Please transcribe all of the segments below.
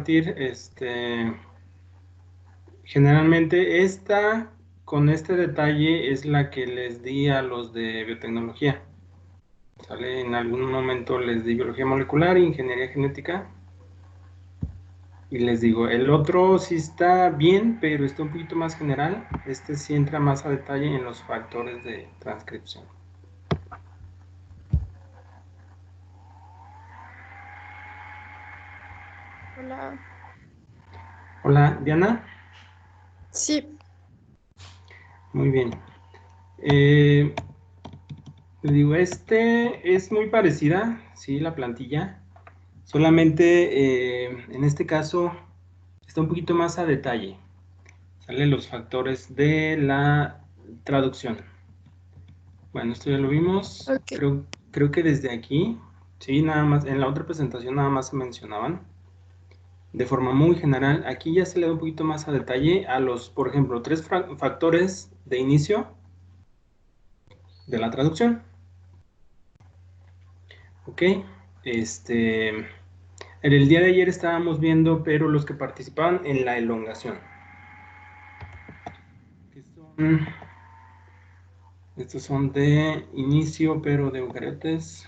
compartir, generalmente esta, con este detalle, es la que les di a los de biotecnología. ¿Sale? En algún momento les di biología molecular e ingeniería genética. Y les digo, el otro sí está bien, pero está un poquito más general. Este sí entra más a detalle en los factores de transcripción. Hola. Hola, Diana. Sí. Muy bien. Les digo, es muy parecida, sí, la plantilla. Solamente en este caso está un poquito más a detalle. Salen los factores de la traducción. Bueno, esto ya lo vimos. Ok. Creo que desde aquí, sí, nada más, en la otra presentación nada más se mencionaban de forma muy general. Aquí ya se le da un poquito más a detalle a los, por ejemplo, 3 factores de inicio de la traducción. Ok, en el día de ayer estábamos viendo, pero los que participaban en la elongación. Estos son de inicio, pero de eucariotes.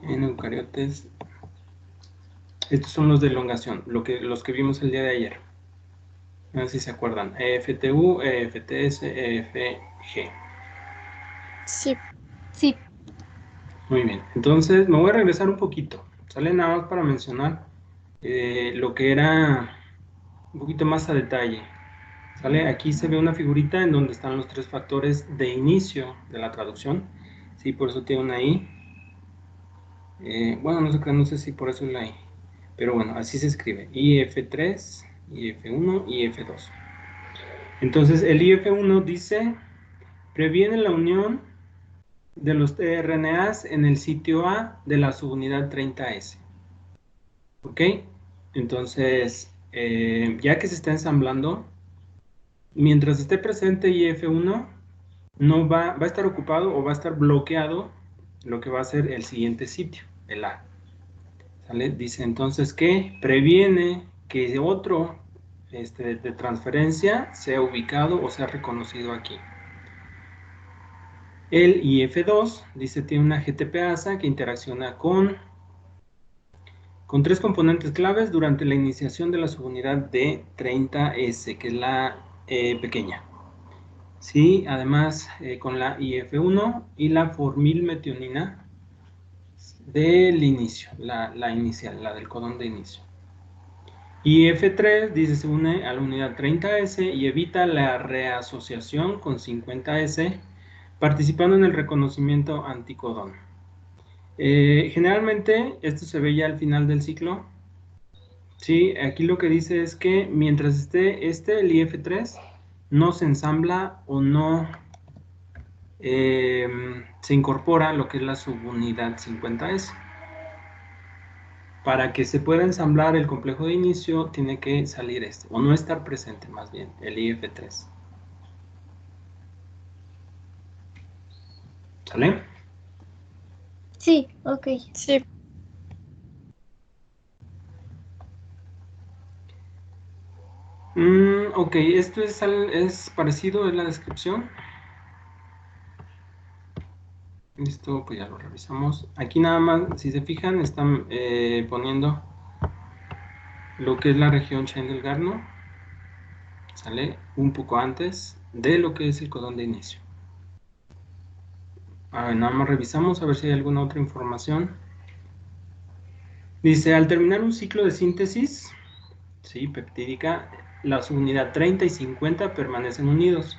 En eucariotes. Estos son los de elongación, los que vimos el día de ayer. A ver si se acuerdan. EFTU, EFTS, EFG. Sí. Sí. Muy bien. Entonces me voy a regresar un poquito. Sale nada más para mencionar lo que era un poquito más a detalle. ¿Sale? Aquí se ve una figurita en donde están los 3 factores de inicio de la traducción. Sí, por eso tiene una I. Bueno, no sé si por eso es la I. Pero bueno, así se escribe. IF3, IF1 y IF2. Entonces, el IF1 dice, previene la unión de los tRNAs en el sitio A de la subunidad 30S. ¿Ok? Entonces, ya que se está ensamblando, mientras esté presente IF1, no va a estar ocupado o va a estar bloqueado lo que va a ser el siguiente sitio, el A. ¿Sale? Dice entonces que previene que otro de transferencia sea ubicado o sea reconocido aquí. El IF2, dice, tiene una GTPasa que interacciona con 3 componentes claves durante la iniciación de la subunidad de 30S, que es la pequeña. Sí, además con la IF1 y la formilmetionina del inicio, la inicial, la del codón de inicio. IF3 dice se une a la unidad 30S y evita la reasociación con 50S, participando en el reconocimiento anticodón. Generalmente esto se ve ya al final del ciclo. Sí, aquí lo que dice es que mientras esté el IF3 no se ensambla o no se incorpora lo que es la subunidad 50S. Para que se pueda ensamblar el complejo de inicio tiene que salir o no estar presente más bien, el IF3. ¿Sale? Sí, ok. Sí. Ok, esto es parecido en la descripción. Esto pues ya lo revisamos. Aquí nada más, si se fijan, están poniendo lo que es la región Schendelgarno. Sale un poco antes de lo que es el codón de inicio. A ver, nada más revisamos a ver si hay alguna otra información. Dice, al terminar un ciclo de síntesis, ¿sí? Peptídica, la subunidad 30 y 50 permanecen unidos.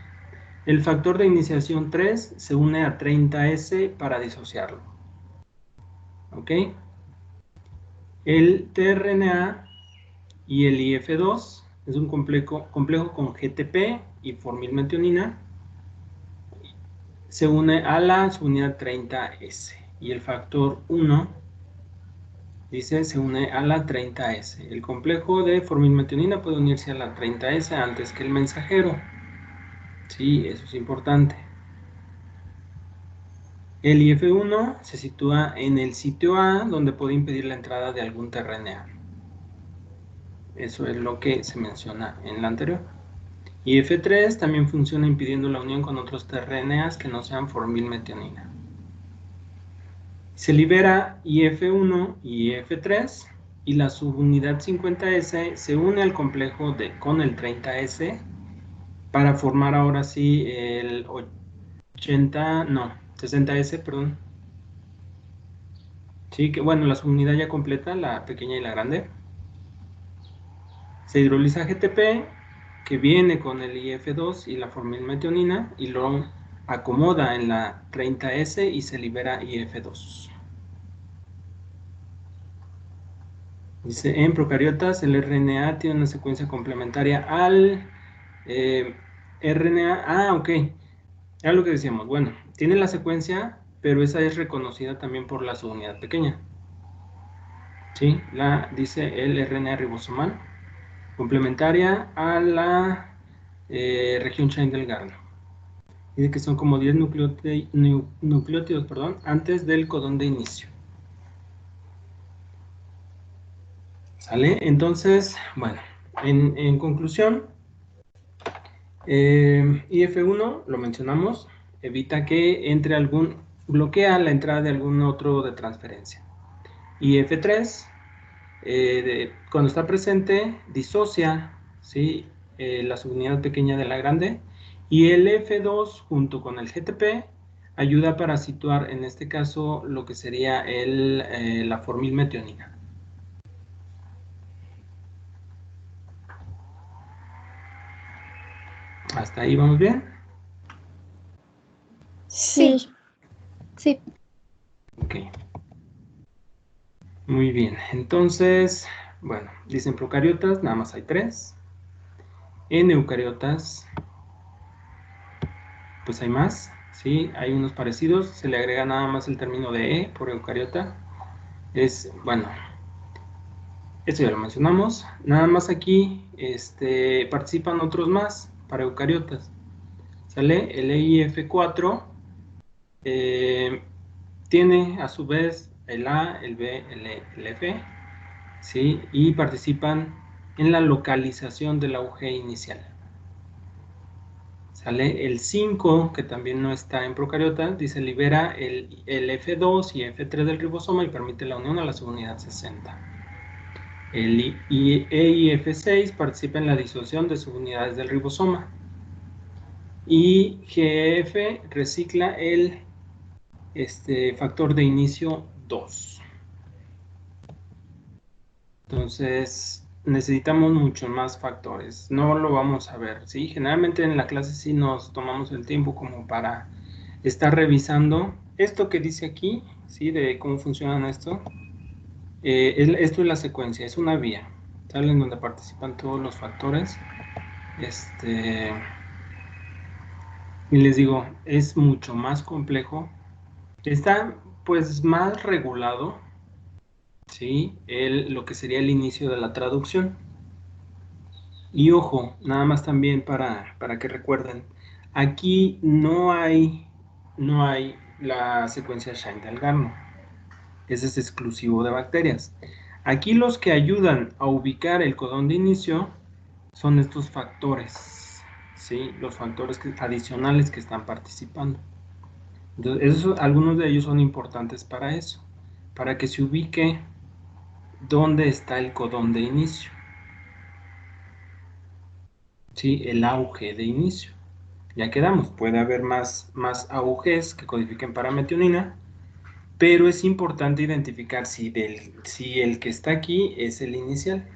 El factor de iniciación 3 se une a 30S para disociarlo. ¿Ok? El tRNA y el IF2 es un complejo con GTP y formilmetionina. Se une a la subunidad 30S. Y el factor 1 dice se une a la 30S. El complejo de formilmetionina puede unirse a la 30S antes que el mensajero. Sí, eso es importante. El IF1 se sitúa en el sitio A, donde puede impedir la entrada de algún tRNA. Eso es lo que se menciona en la anterior. Y F3 también funciona impidiendo la unión con otros tRNAs que no sean formilmetionina. Se libera IF1 y IF3 y la subunidad 50S se une al complejo con el 30S para formar ahora sí el 60S, perdón. Sí, que bueno, la subunidad ya completa, la pequeña y la grande. Se hidroliza GTP, que viene con el IF2 y la formilmetionina, y lo acomoda en la 30S y se libera IF2. Dice, en procariotas el RNA tiene una secuencia complementaria al RNA. Ah, ok. Era lo que decíamos. Bueno, tiene la secuencia, pero esa es reconocida también por la subunidad pequeña. ¿Sí? Dice el RNA ribosomal, complementaria a la región Chain-Delgarno. Dice que son como 10 nucleótidos, perdón, antes del codón de inicio. ¿Sale? Entonces, bueno, en conclusión, IF1, lo mencionamos, evita que entre bloquea la entrada de algún otro de transferencia. IF3, cuando está presente, disocia, ¿sí? La subunidad pequeña de la grande, y el F2 junto con el GTP ayuda para situar en este caso lo que sería la formilmetionina. ¿Hasta ahí vamos bien? Sí. Sí. Ok. Muy bien. Entonces, bueno, dicen procariotas, nada más hay 3. En eucariotas, pues hay más, ¿sí? Hay unos parecidos, se le agrega nada más el término de E por eucariota. Bueno, esto ya lo mencionamos. Nada más aquí participan otros más para eucariotas. ¿Sale? El EIF4 tiene a su vez el A, el B, el F, ¿sí? Y participan en la localización del auge inicial. ¿Sale? El 5, que también no está en procariotas, dice libera el F2 y F3 del ribosoma y permite la unión a la subunidad 60. El EIF6 participa en la disociación de subunidades del ribosoma. Y GF recicla el factor de inicio 2. Entonces, necesitamos muchos más factores. No lo vamos a ver, ¿sí? Generalmente en la clase sí nos tomamos el tiempo como para estar revisando esto que dice aquí, ¿sí? De cómo funcionan esto. Esto es la secuencia, es una vía, ¿sale? En donde participan todos los factores. Y les digo, es mucho más complejo. Está, pues, más regulado, ¿sí? Lo que sería el inicio de la traducción. Y ojo, nada más también para que recuerden, aquí no hay la secuencia Shine-Dalgarno. Ese es exclusivo de bacterias. Aquí los que ayudan a ubicar el codón de inicio son estos factores, ¿sí? Los factores adicionales que están participando. Entonces, algunos de ellos son importantes para eso, para que se ubique dónde está el codón de inicio, ¿sí? El auge de inicio. Ya quedamos, puede haber más auges que codifiquen para metionina, pero es importante identificar si el que está aquí es el inicial,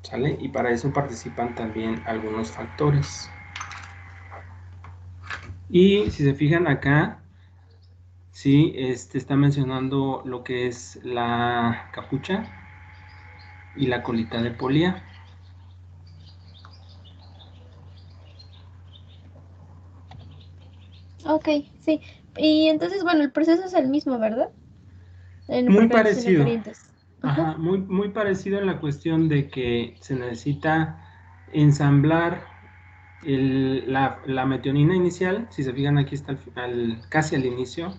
¿sale? Y para eso participan también algunos factores. Y si se fijan acá, sí, está mencionando lo que es la capucha y la colita de polía. Ok, sí. Y entonces, bueno, el proceso es el mismo, ¿verdad? En Muy procariotas y en parecido. eucariotas. Ajá. Ajá, muy parecido en la cuestión de que se necesita ensamblar la metionina inicial. Si se fijan, aquí está casi al inicio.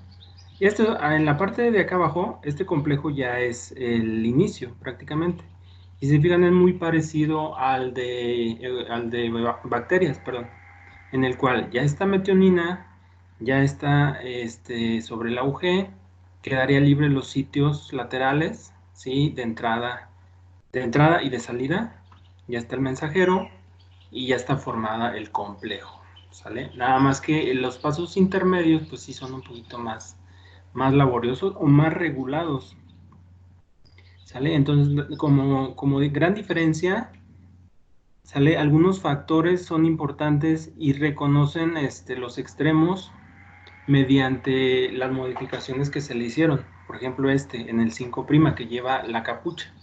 Y esto, en la parte de acá abajo, este complejo ya es el inicio prácticamente. Y si se fijan, es muy parecido al de bacterias, perdón, en el cual ya está metionina, ya está sobre la UG, quedaría libre los sitios laterales, ¿sí? De entrada y de salida, ya está el mensajero y ya está formada el complejo, ¿sale? Nada más que los pasos intermedios, pues sí son un poquito más laboriosos o más regulados, ¿sale? Entonces, como de gran diferencia, ¿sale? Algunos factores son importantes y reconocen los extremos mediante las modificaciones que se le hicieron. Por ejemplo, en el 5' que lleva la capucha.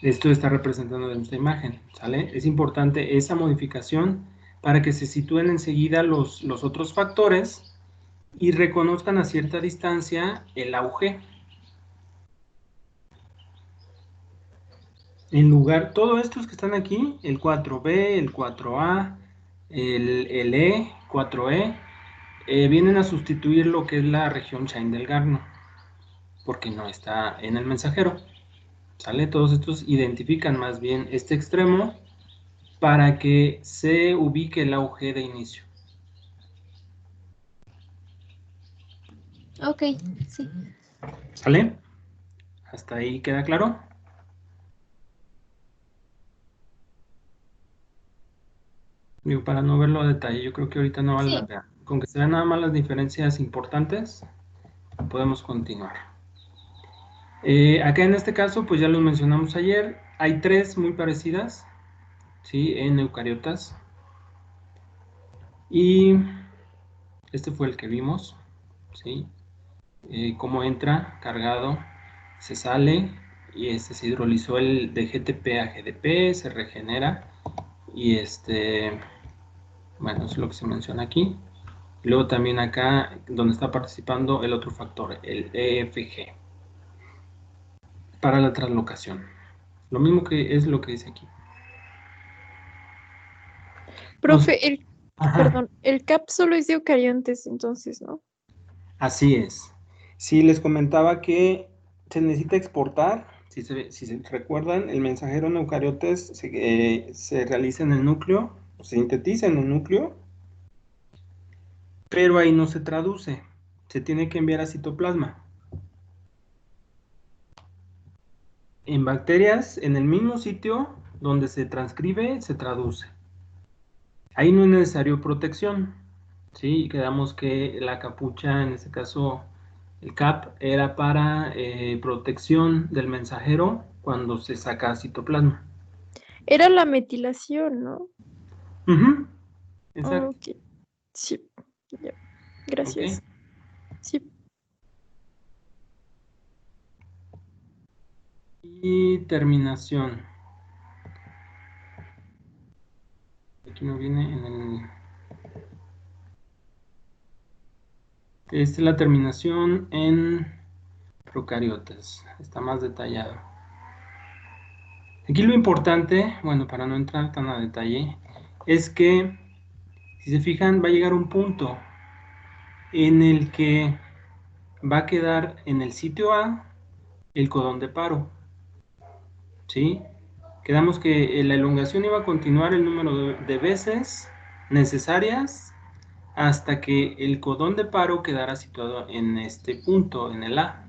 Esto está representando en esta imagen, ¿sale? Es importante esa modificación para que se sitúen enseguida los otros factores y reconozcan a cierta distancia el auge. En lugar, todos estos que están aquí, el 4B, el 4A, el E, 4E, vienen a sustituir lo que es la región Chain-Delgarno, porque no está en el mensajero, ¿sale? Todos estos identifican más bien este extremo para que se ubique el auge de inicio. Ok, sí. ¿Sale? ¿Hasta ahí queda claro? Digo, para no verlo a detalle, yo creo que ahorita no vale Sí. la pena. Con que se vean nada más las diferencias importantes, podemos continuar. Acá en este caso, pues ya lo mencionamos ayer, hay 3 muy parecidas, ¿sí? En eucariotas. Y este fue el que vimos, ¿sí? Cómo entra cargado, se sale y se hidrolizó el de GTP a GDP, se regenera y bueno, eso es lo que se menciona aquí. Luego también acá donde está participando el otro factor, el EFG, para la translocación. Lo mismo que es lo que dice aquí. Profe, Ajá, perdón, el CAP solo es de eucariontes, entonces, ¿no? así es. Sí, les comentaba que se necesita exportar. Si se recuerdan, el mensajero en eucariotes se realiza en el núcleo, se sintetiza en el núcleo, pero ahí no se traduce. Se tiene que enviar a citoplasma. En bacterias, en el mismo sitio donde se transcribe, se traduce. Ahí no es necesario protección. ¿Sí? Quedamos que la capucha, en este caso el CAP, era para protección del mensajero cuando se saca citoplasma. Era la metilación, ¿no? Ujú, exacto. Ok, sí, ya, Ok. gracias. Sí, Y terminación. Aquí no viene en el... Esta es la terminación en procariotas. Está más detallado. Aquí lo importante, bueno, para no entrar tan a detalle, es que, si se fijan, va a llegar un punto en el que va a quedar en el sitio A el codón de paro, ¿sí? Quedamos que la elongación iba a continuar el número de veces necesarias hasta que el codón de paro quedara situado en este punto, en el A.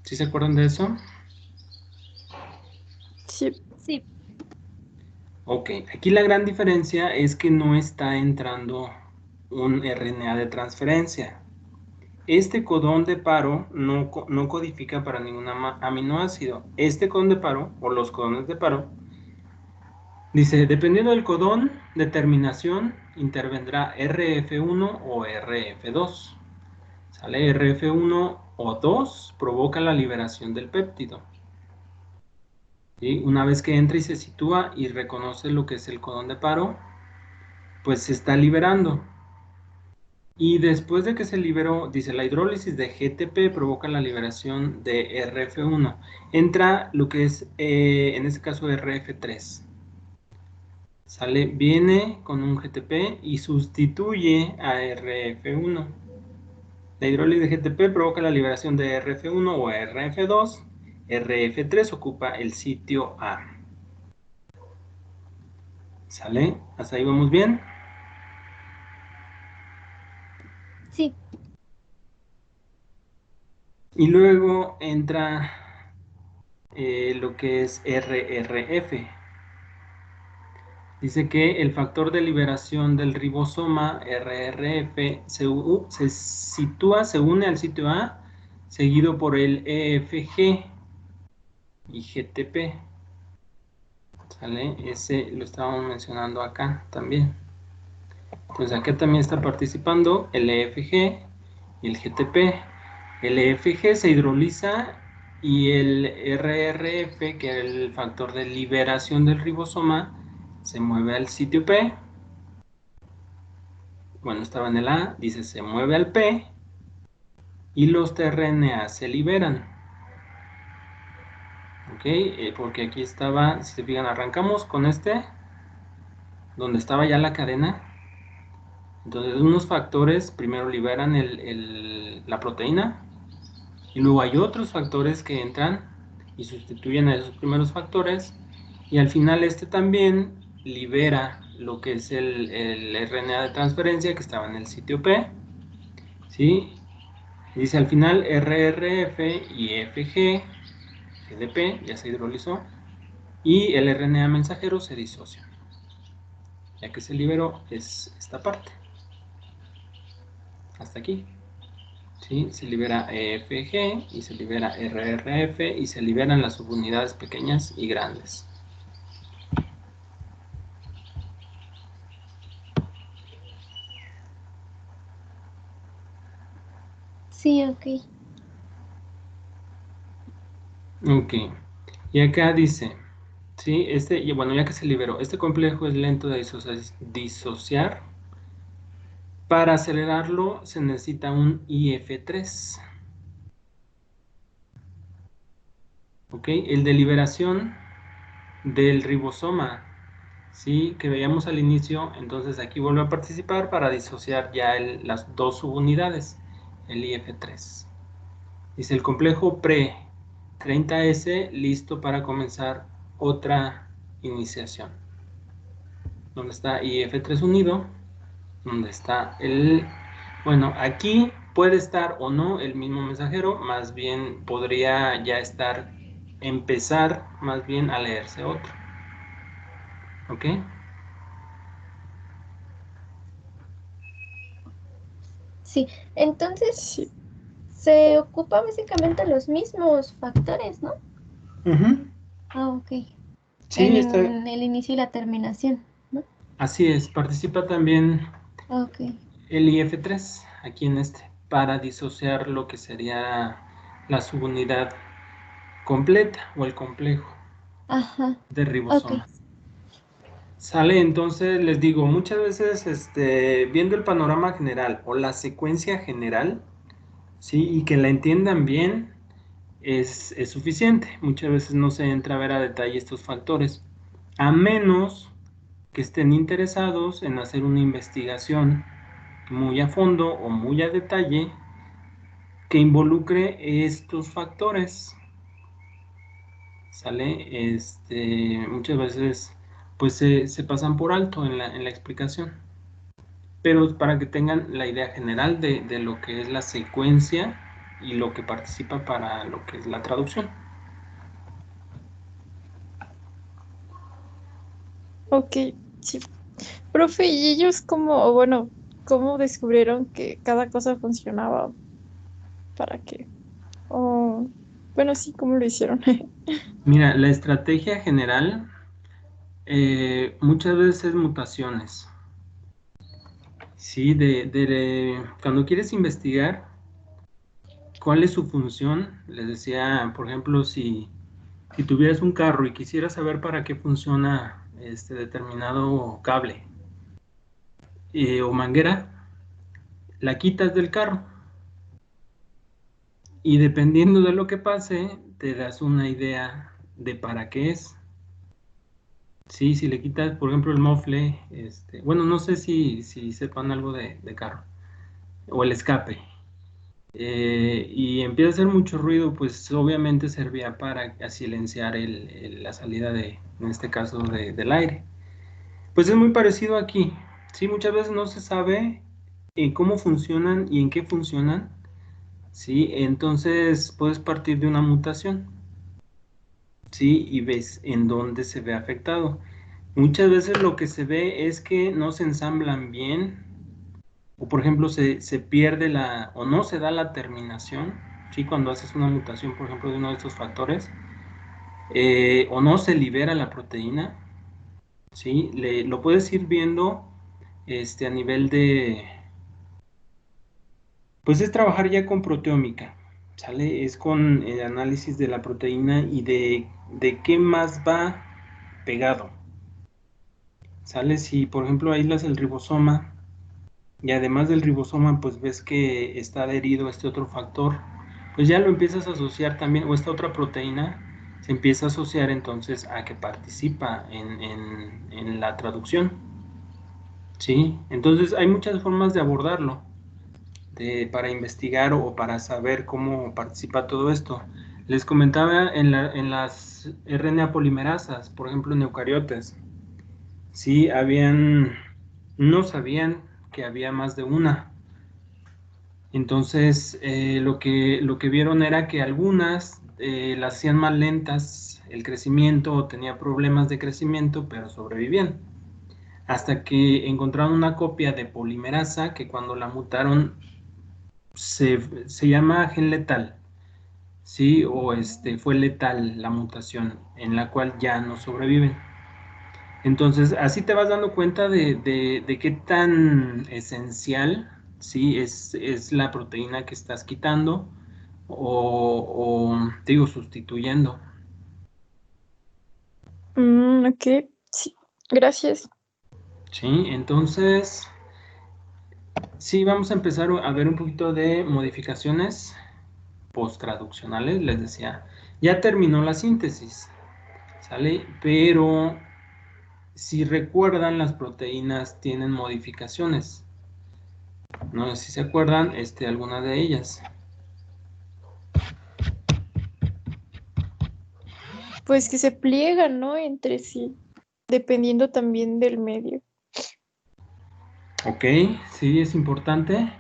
¿Sí se acuerdan de eso? sí. Sí. Ok, aquí la gran diferencia es que no está entrando un RNA de transferencia. Este codón de paro no codifica para ningún aminoácido. Este codón de paro, o los codones de paro, dice, dependiendo del codón de terminación, intervendrá RF1 o RF2. Sale RF1 o 2, provoca la liberación del péptido. ¿Sí? Una vez que entra y se sitúa y reconoce lo que es el codón de paro, pues se está liberando. Y después de que se liberó, dice, la hidrólisis de GTP provoca la liberación de RF1. Entra lo que es, en este caso, RF3. Sale, viene con un GTP y sustituye a RF1. La hidrólisis de GTP provoca la liberación de RF1 o RF2. RF3 ocupa el sitio A. ¿Sale? ¿Hasta ahí vamos bien? Sí. Y luego entra lo que es RRF. Dice que el factor de liberación del ribosoma RRF se sitúa, se une al sitio A, seguido por el EFG y GTP. ¿Sale? Ese lo estábamos mencionando acá también. Entonces acá también está participando el EFG y el GTP. El EFG se hidroliza y el RRF, que es el factor de liberación del ribosoma, se mueve al sitio P. Bueno, estaba en el A, dice se mueve al P y los tRNA se liberan. ¿Ok? Porque aquí estaba, si se fijan, arrancamos con donde estaba ya la cadena. Entonces, unos factores primero liberan la proteína y luego hay otros factores que entran y sustituyen a esos primeros factores y al final también libera lo que es el RNA de transferencia que estaba en el sitio P, ¿sí? Dice al final RRF y FG, GDP, ya se hidrolizó, y el RNA mensajero se disocia. Ya que se liberó es esta parte. Hasta aquí. ¿Sí? Se libera EFG y se libera RRF y se liberan las subunidades pequeñas y grandes. Sí, ok. Ok. Y acá dice, ¿sí? Y bueno, ya que se liberó, este complejo es lento de disociar. Para acelerarlo se necesita un IF3. ¿Ok? El de liberación del ribosoma, ¿sí? Que veíamos al inicio, entonces aquí vuelve a participar para disociar ya las dos subunidades, el IF3. Dice el complejo pre-30S listo para comenzar otra iniciación. Donde está IF3 unido, donde está bueno, aquí puede estar o no el mismo mensajero, más bien podría ya empezar más bien a leerse otro. ¿Ok? Sí. Entonces, Sí. se ocupa básicamente los mismos factores, ¿no? Ujú. Ah, ok. Sí, En el inicio y la terminación, ¿no? así es. Participa también Ok. el IF3 aquí en para disociar lo que sería la subunidad completa o el complejo Ajá. de Ok. ribosoma. Sale, entonces les digo, muchas veces viendo el panorama general o la secuencia general, sí, y que la entiendan bien, es suficiente. Muchas veces no se entra a ver a detalle estos factores, a menos que estén interesados en hacer una investigación muy a fondo o muy a detalle que involucre estos factores. ¿Sale? Muchas veces pues se pasan por alto en la explicación. Pero para que tengan la idea general de lo que es la secuencia y lo que participa para lo que es la traducción. Ok, sí. Profe, ¿y ellos cómo, o bueno, cómo descubrieron que cada cosa funcionaba? ¿Para qué? O, bueno, sí, ¿cómo lo hicieron? Mira, la estrategia general muchas veces es mutaciones. Sí, cuando quieres investigar cuál es su función, les decía, por ejemplo, si tuvieras un carro y quisieras saber para qué funciona este determinado cable o manguera, la quitas del carro y dependiendo de lo que pase, te das una idea de para qué es. Sí, si le quitas, por ejemplo, el mofle, bueno, no sé si sepan algo de carro, o el escape. y empieza a hacer mucho ruido, pues obviamente servía para silenciar la salida en este caso, del aire. Pues es muy parecido aquí, ¿sí? Muchas veces no se sabe cómo funcionan y en qué funcionan, ¿sí? Entonces puedes partir de una mutación, ¿sí? Y ves en dónde se ve afectado. Muchas veces lo que se ve es que no se ensamblan bien, o por ejemplo se pierde o no se da la terminación, ¿sí? Cuando haces una mutación, por ejemplo, de uno de estos factores, o no se libera la proteína, ¿sí? Lo puedes ir viendo a nivel pues es trabajar ya con proteómica, ¿sale? Es con el análisis de la proteína y de qué más va pegado, ¿sale? Si, por ejemplo, aíslas el ribosoma y además del ribosoma, pues ves que está adherido a este otro factor, pues ya lo empiezas a asociar también, o esta otra proteína se empieza a asociar entonces a que participa en la traducción, ¿sí? Entonces hay muchas formas de abordarlo, para investigar o para saber cómo participa todo esto. Les comentaba en las RNA polimerasas, por ejemplo en eucariotes, sí, no sabían que había más de una. Entonces, lo que vieron era que algunas las hacían más lentas el crecimiento o tenía problemas de crecimiento, pero sobrevivían. Hasta que encontraron una copia de polimerasa que cuando la mutaron se llama gen letal, ¿sí? O fue letal la mutación en la cual ya no sobreviven. Entonces, así te vas dando cuenta de qué tan esencial, ¿sí? Es la proteína que estás quitando o te digo, sustituyendo. Ok, sí, gracias. ¿Sí? Entonces, sí, vamos a empezar a ver un poquito de modificaciones posttraduccionales. Les decía, ya terminó la síntesis, ¿sale? Pero si recuerdan, las proteínas tienen modificaciones. No sé si se acuerdan, alguna de ellas. Pues que se pliegan, ¿no? Entre sí, dependiendo también del medio. Ok, sí, es importante.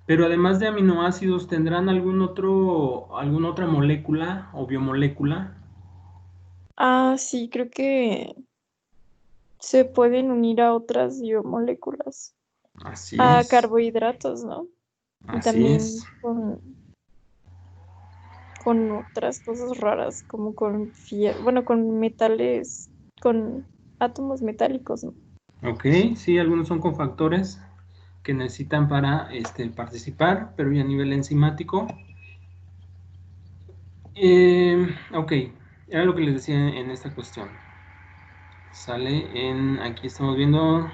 Pero además de aminoácidos, ¿tendrán alguna otra molécula o biomolécula? Ah, sí, creo que se pueden unir a otras biomoléculas, Así a es, carbohidratos, ¿no? Y así es. también con otras cosas raras, como con bueno, con metales, con átomos metálicos, ¿no? Ok, sí, algunos son cofactores que necesitan para participar, pero ya a nivel enzimático. Ok, era lo que les decía en esta cuestión. Aquí estamos viendo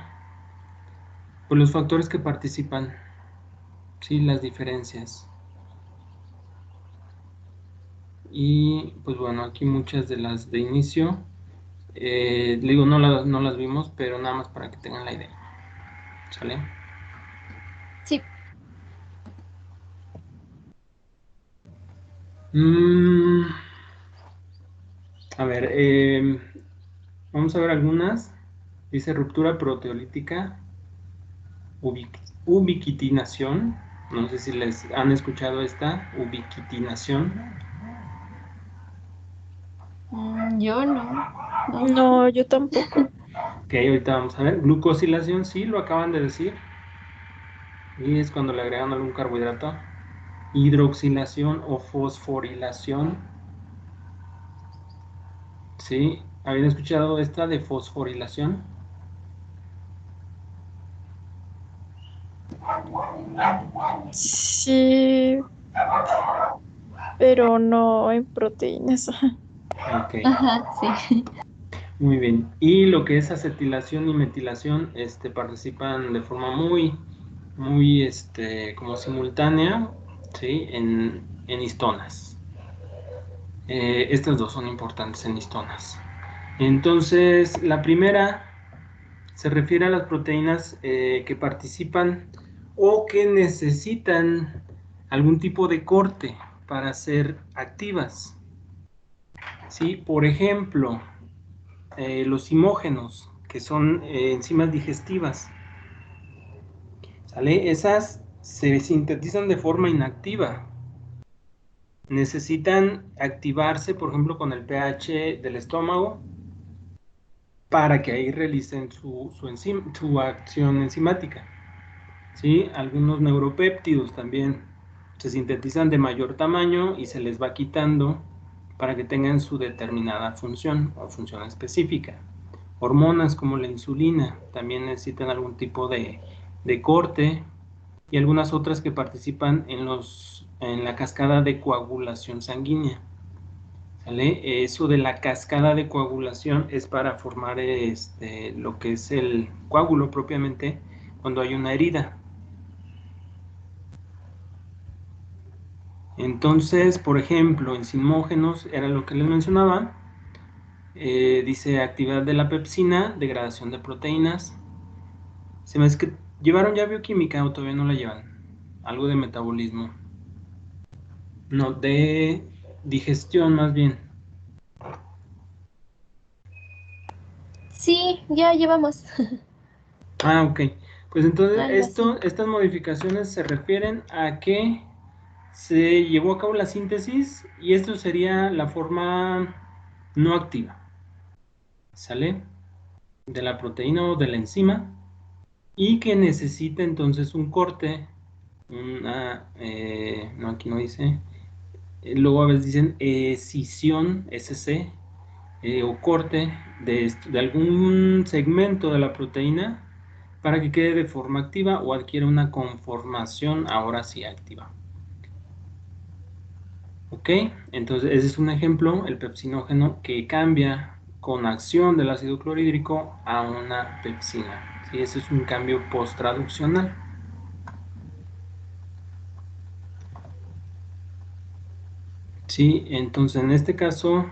pues, los factores que participan, sí, las diferencias. Y pues bueno, aquí muchas de las de inicio, le digo, no las vimos, pero nada más para que tengan la idea. ¿Sale? Sí. Mm, a ver, vamos a ver algunas. Dice ruptura proteolítica, ubiquitinación. No sé si les han escuchado esta ubiquitinación. Yo no. No. No, yo tampoco. Ok, ahorita vamos a ver. Glucosilación, sí, lo acaban de decir. Y es cuando le agregan algún carbohidrato. Hidroxilación o fosforilación. Sí, ¿habían escuchado esta de fosforilación? Sí, pero no en proteínas. Ok, Ajá, sí. muy bien. Y lo que es acetilación y metilación, participan de forma muy, como simultánea, ¿sí? En histonas. Estas dos son importantes en histonas. Entonces, la primera se refiere a las proteínas que participan o que necesitan algún tipo de corte para ser activas. ¿Sí? Por ejemplo, los imógenos, que son enzimas digestivas, ¿sale? Esas se sintetizan de forma inactiva. Necesitan activarse, por ejemplo, con el pH del estómago para que ahí realicen su acción enzimática. ¿Sí? Algunos neuropéptidos también se sintetizan de mayor tamaño y se les va quitando para que tengan su determinada función o función específica. Hormonas como la insulina también necesitan algún tipo de corte, y algunas otras que participan en la cascada de coagulación sanguínea. ¿Sale? Eso de la cascada de coagulación es para formar lo que es el coágulo propiamente cuando hay una herida. Entonces, por ejemplo, en enzimógenos era lo que les mencionaba. Dice actividad de la pepsina, degradación de proteínas. Se me hace que llevaron ya bioquímica o todavía no la llevan. Algo de metabolismo. No, de digestión más bien. Sí, ya llevamos Ah, ok. Pues entonces algo así. estas modificaciones se refieren a que se llevó a cabo la síntesis y esto sería la forma no activa, ¿sale? De la proteína o de la enzima y que necesita entonces un corte, no, aquí no dice, luego a veces dicen escisión, SC, o corte de algún segmento de la proteína para que quede de forma activa o adquiera una conformación ahora sí activa. ¿Ok? Entonces ese es un ejemplo, el pepsinógeno que cambia con acción del ácido clorhídrico a una pepsina. ¿Sí? Ese es un cambio post-traduccional. Sí, entonces en este caso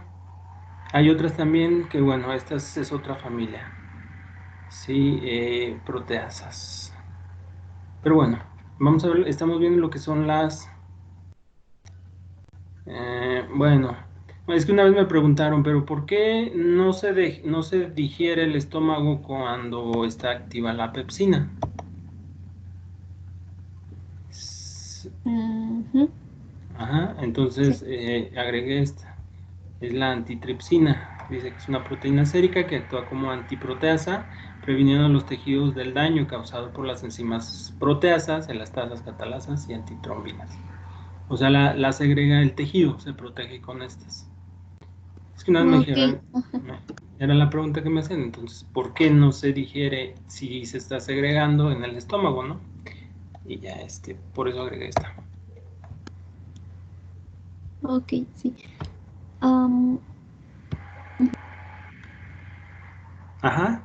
hay otras también que, bueno, esta es otra familia. Sí, proteasas. Pero bueno, vamos a ver, estamos viendo lo que son las... bueno, es que una vez me preguntaron, pero ¿por qué no se digiere el estómago cuando está activa la pepsina? Ujú, Ajá, sí. entonces agregué esta. Es la antitripsina. Dice que es una proteína sérica que actúa como antiproteasa, previniendo los tejidos del daño causado por las enzimas proteasas, elastasas, catalasas y antitrombinas. O sea, la segrega el tejido, se protege con estas. Es que una vez me Ok. dijeron, era la pregunta que me hacen, entonces, ¿por qué no se digiere si se está segregando en el estómago, no? Y ya, por eso agregué esta. Ok, sí. Am, Ajá.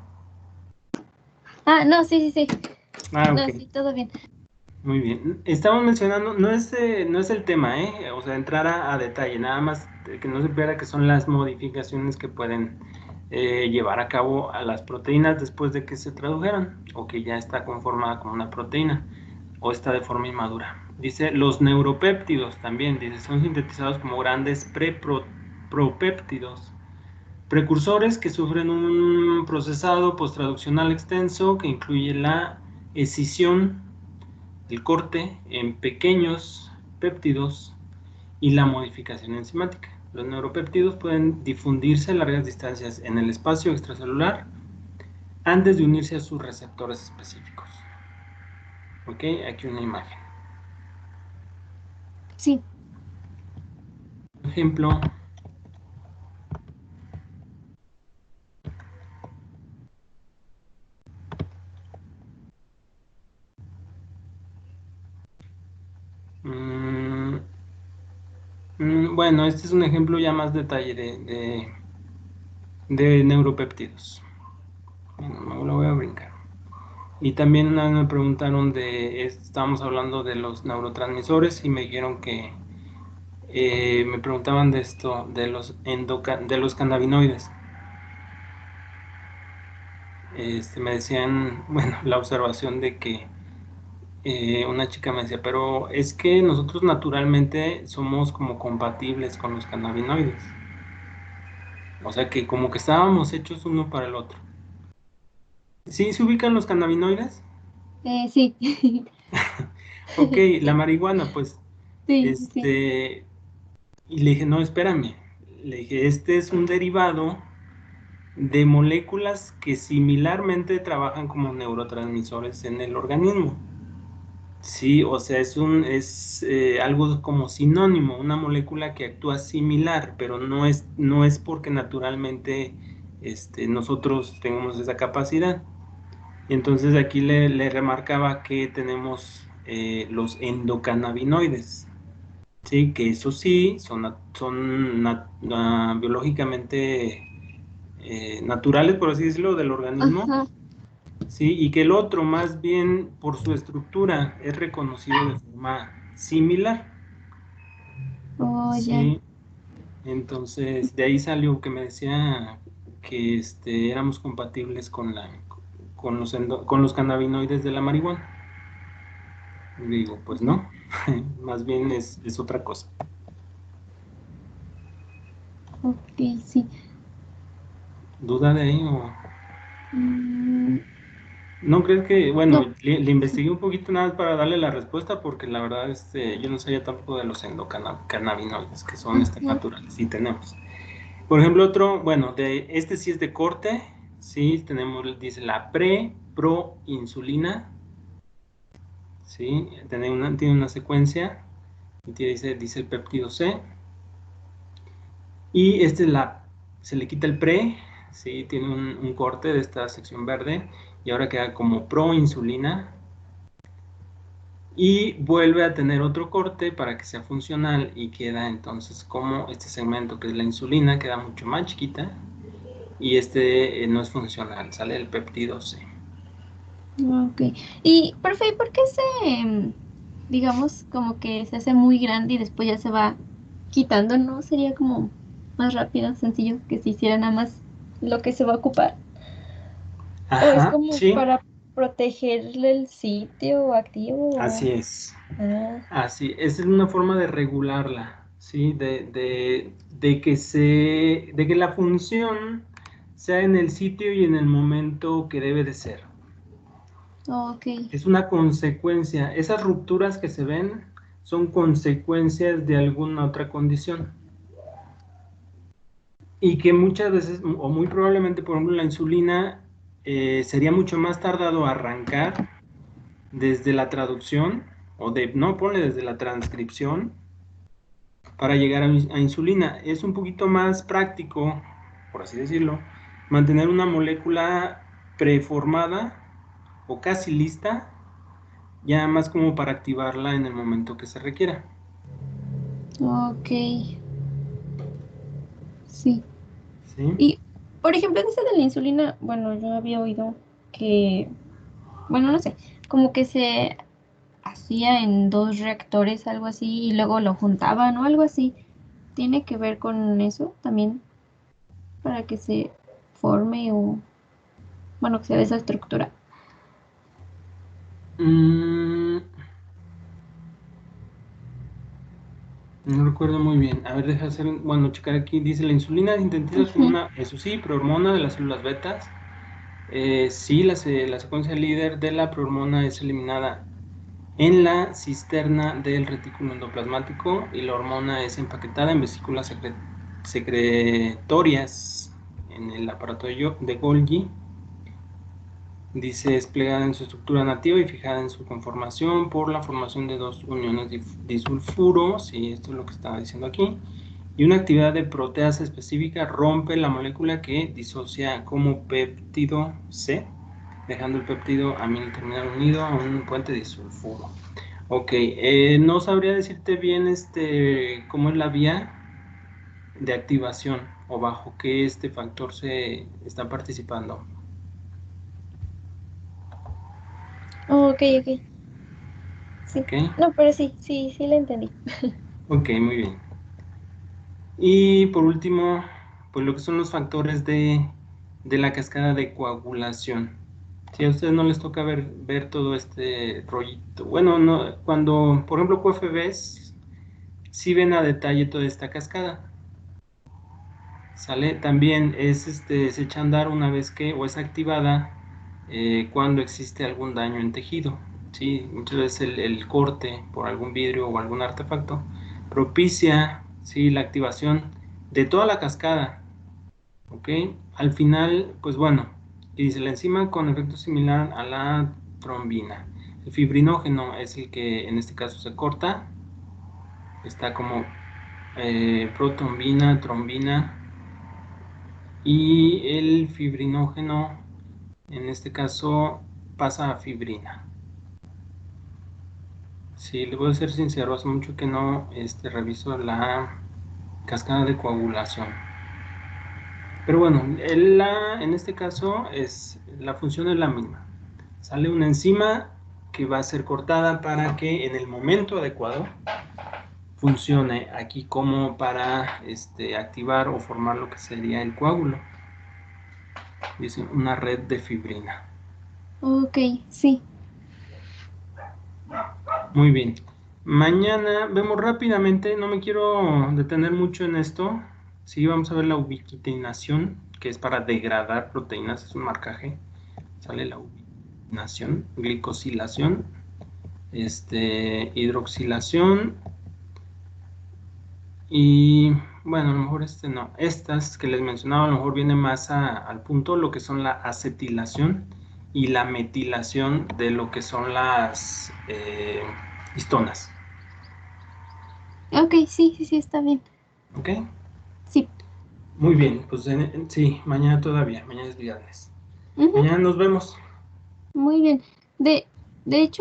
no, sí, sí, sí. Ah, No, ok. sí, todo bien. Muy bien. Estamos mencionando, no es el tema, ¿eh? O sea, entrar a detalle, nada más que no se pierda que son las modificaciones que pueden llevar a cabo a las proteínas después de que se tradujeron o que ya está conformada como una proteína o está de forma inmadura. Dice, los neuropéptidos también, dice, son sintetizados como grandes propéptidos, precursores que sufren un procesado posttraduccional extenso que incluye la escisión, el corte en pequeños péptidos y la modificación enzimática. Los neuropéptidos pueden difundirse a largas distancias en el espacio extracelular antes de unirse a sus receptores específicos. Ok, aquí una imagen. Sí. Ejemplo, mm, bueno, este es un ejemplo ya más detalle de neuropéptidos. Bueno, me lo voy a brincar. Y también una vez me preguntaron estábamos hablando de los neurotransmisores y me dijeron que me preguntaban de esto, de los cannabinoides. Me decían, bueno, la observación de que una chica me decía, pero es que nosotros naturalmente somos como compatibles con los cannabinoides. O sea que como que estábamos hechos uno para el otro. ¿Sí se ubican los cannabinoides? Sí, Ok, la marihuana, pues, sí, sí. este, y le dije, no, espérame. Le dije, este es un derivado de moléculas que similarmente trabajan como neurotransmisores en el organismo. Sí, o sea, es algo como sinónimo, una molécula que actúa similar, pero no es porque naturalmente nosotros tengamos esa capacidad. Y entonces aquí le remarcaba que tenemos los endocannabinoides, sí, que eso sí son biológicamente naturales, por así decirlo, del organismo. Ajá. Sí, y que el otro, más bien por su estructura, es reconocido de forma similar. Oh, ya. Sí, entonces de ahí salió que me decía que éramos compatibles con los cannabinoides de la marihuana. Y digo, pues no, más bien es otra cosa. Ok, sí. ¿Duda de ahí o...? Mm, ¿No crees que, bueno, no. le investigué un poquito nada más para darle la respuesta porque la verdad yo no sabía tampoco de los endocannabinoides que son Ajá. naturales, sí tenemos. Por ejemplo, otro, bueno, sí es de corte, sí, tenemos, dice la proinsulina, sí, tiene una secuencia, y dice el péptido C, y se le quita el pre, sí, tiene un corte de esta sección verde, y ahora queda como proinsulina, y vuelve a tener otro corte para que sea funcional, y queda entonces como este segmento que es la insulina, queda mucho más chiquita, y no es funcional, sale el péptido C. Ok. Y, profe, ¿y por qué digamos, como que se hace muy grande y después ya se va quitando? ¿No sería como más rápido, sencillo, que se hiciera nada más lo que se va a ocupar? ¿O es Ajá, como sí, para protegerle el sitio activo? así es. Ah, Así, esa es una forma de regularla, ¿sí? De que la función sea en el sitio y en el momento que debe de ser. ok. Es una consecuencia. Esas rupturas que se ven son consecuencias de alguna otra condición. Y que muchas veces, o muy probablemente, por ejemplo, la insulina sería mucho más tardado arrancar desde la traducción, no, ponle desde la transcripción, para llegar a insulina. Es un poquito más práctico, por así decirlo, mantener una molécula preformada o casi lista, ya más como para activarla en el momento que se requiera. Ok, sí. ¿Sí? Y, por ejemplo, ese de la insulina, bueno, yo había oído que, bueno, no sé, como que se hacía en dos reactores, algo así, y luego lo juntaban o algo así. ¿Tiene que ver con eso también para que se forme o, bueno, que sea de esa estructura? Mm, no recuerdo muy bien. A ver, deja hacer, bueno, checar aquí. Dice, la insulina sintetiza como Ujú. una, eso sí, prohormona de las células betas. Sí, la secuencia líder de la prohormona es eliminada en la cisterna del retículo endoplasmático y la hormona es empaquetada en vesículas secretorias en el aparato de Golgi. Dice desplegada en su estructura nativa y fijada en su conformación por la formación de dos uniones disulfuros, y esto es lo que estaba diciendo aquí, y una actividad de proteasa específica rompe la molécula que disocia como péptido C, dejando el péptido amino terminal unido a un puente disulfuro. Ok, no sabría decirte bien cómo es la vía de activación o bajo qué este factor se está participando. Ok, ok. Sí. Ok, No, pero sí, sí, sí la entendí. ok, muy bien. Y por último, pues lo que son los factores de la cascada de coagulación. Si a ustedes no les toca ver todo este rollito. Bueno, no, cuando, por ejemplo, QFBs, sí ven a detalle toda esta cascada. ¿Sale? También se echa a andar una vez que, o es activada cuando existe algún daño en tejido. ¿Sí? Muchas veces el corte por algún vidrio o algún artefacto propicia, ¿sí?, la activación de toda la cascada. ¿Ok? Al final, pues bueno, y dice la enzima con efecto similar a la trombina. El fibrinógeno es el que en este caso se corta. Está como protrombina, trombina. Y el fibrinógeno, en este caso, pasa a fibrina. Sí, le voy a ser sincero, hace mucho que no reviso la cascada de coagulación. Pero bueno, en este caso la función es la misma. Sale una enzima que va a ser cortada para que en el momento adecuado funcione aquí como para activar o formar lo que sería el coágulo. Dice una red de fibrina. Ok, sí. Muy bien. Mañana vemos rápidamente, no me quiero detener mucho en esto. Sí, vamos a ver la ubiquitinación, que es para degradar proteínas, es un marcaje. Sale la ubiquitinación, glicosilación, hidroxilación y bueno, a lo mejor no. Estas que les mencionaba a lo mejor viene más al punto lo que son la acetilación y la metilación de lo que son las histonas. Ok, sí, sí, sí, está bien. ¿Ok? Sí. Muy bien, pues sí, mañana todavía, mañana es viernes. Ujú, Mañana nos vemos. muy bien. De hecho,